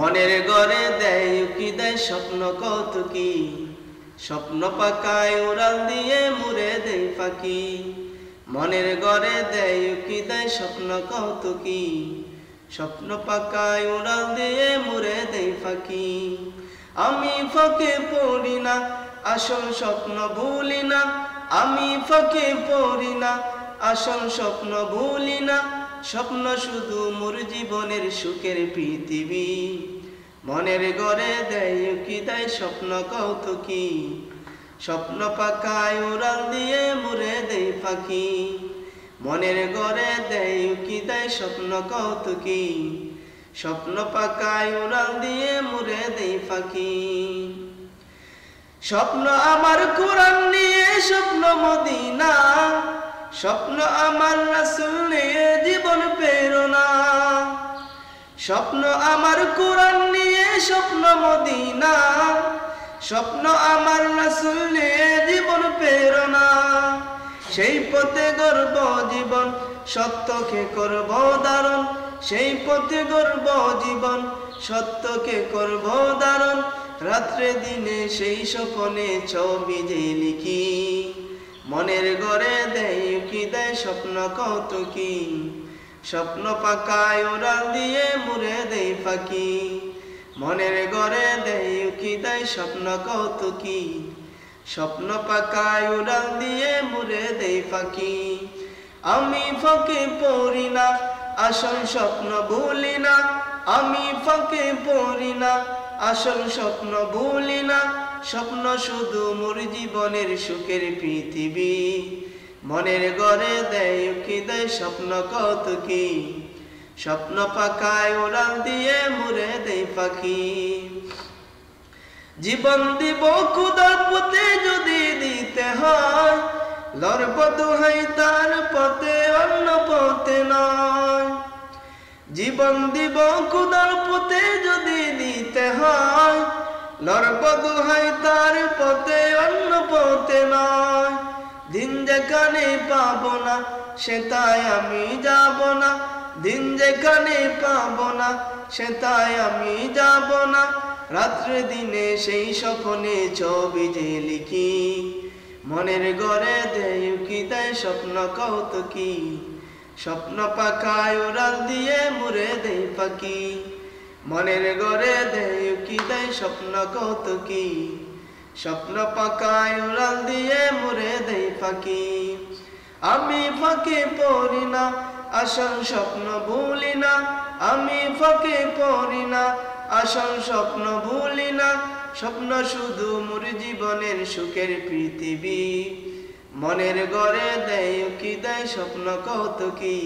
মনের ঘরে দেয় উকি দেয় স্বপ্ন কৌতুকি, স্বপ্ন পাকায় উড়াল দিয়ে মুড়ে দেয় ফাঁকি। মনের ঘরে দেয় উকি দেয় স্বপ্ন কৌতুকি, স্বপ্ন পাকায় উড়াল দিয়ে মুড়ে দেয় ফাঁকি। আমি ফাঁকে পড়ি না, আসল স্বপ্ন ভুলি না। আমি ফাঁকে পড়ি না, আসল স্বপ্ন ভুলি না। স্বপ্ন শুধু মোর জীবনের সুখের পৃথিবী। মনের ঘরে দেয় উকি দেয় স্বপ্ন কৌতুকি, স্বপ্ন পাকায় উড়াল দিয়ে মুড়ে দেয় ফাঁকি। মনের ঘরে দেয় উকি দেয় স্বপ্ন কৌতুকি, স্বপ্ন পাকায় উড়াল দিয়ে মুড়ে দেয় ফাঁকি। স্বপ্ন আমার কোরআন নিয়ে, স্বপ্ন মদিনা। স্বপ্ন আমার রাসূল নিয়ে, জীবন প্রেরণা। স্বপ্ন আমার কোরআন নিয়ে, স্বপ্ন মদিনা। স্বপ্ন আমার রাসূল নিয়ে, জীবন প্রেরণা। সেই পথে গর্ব জীবন, সত্যকে করব ধারণ। সেই পথে গর্ব জীবন, সত্যকে করব ধারণ। রাত্রে দিনে সেই স্বপ্নে ছবি যে লিখি। মনের ঘরে দেয় উকি দেয় স্বপ্ন কৌতুকি, স্বপ্ন পাকায় উড়াল দিয়ে মুড়ে দেয় ফাঁকি। মনের ঘরে দেয় উকি দেয় স্বপ্ন কৌতুকি, স্বপ্ন পাকায় উড়াল দিয়ে মুড়ে দেয় ফাঁকি। আমি ফাঁকে পড়ি না, আসল স্বপ্ন ভুলি না। আমি ফাঁকে পড়ি না, আসল স্বপ্ন ভুলি না। স্বপ্ন শুধু মোর জীবনের সুখের পৃথিবী। মনের ঘরে দেয় উকি দেয় স্বপ্ন কৌতুকি, স্বপ্ন পাকায় উড়াল দিয়ে মুড়ে দেয় ফাঁকি। জীবন দিব খোদার পথে যদি দিতে হয়, লড়ব দোহাই তার পথে, অন্য পথে নয়। জীবন দিব খোদার পথে যদি দিতে হয়, লড়ব দোহাই তার পথে, অন্য পথে নয়। দিন যেখানে পাবো না, সেটাই আমি যাব না। দিন যেখানে পাবো না, সেটাই আমি যাব না। রাত্রে দিনে সেই স্বপ্নে ছবি যে লিখি। মনের ঘরে দেয় উকি দেয় স্বপ্ন কৌতুকি, স্বপ্ন পাকায় উড়াল দিয়ে মুড়ে দেয় ফাঁকি। মনের ঘরে দেয় উকি দেয় স্বপ্ন কৌতুকি, স্বপ্ন পাকায় উড়াল দিয়ে মুড়ে দেয় ফাঁকি। আমি ফাঁকে পড়ি না, আসল স্বপ্ন ভুলি না। আমি ফাঁকে পড়ি না, আসল স্বপ্ন ভুলি না। স্বপ্ন শুধু মোর জীবনের সুখের পৃথিবী। মনের ঘরে দেয় উকি দেয় স্বপ্ন কৌতুকি।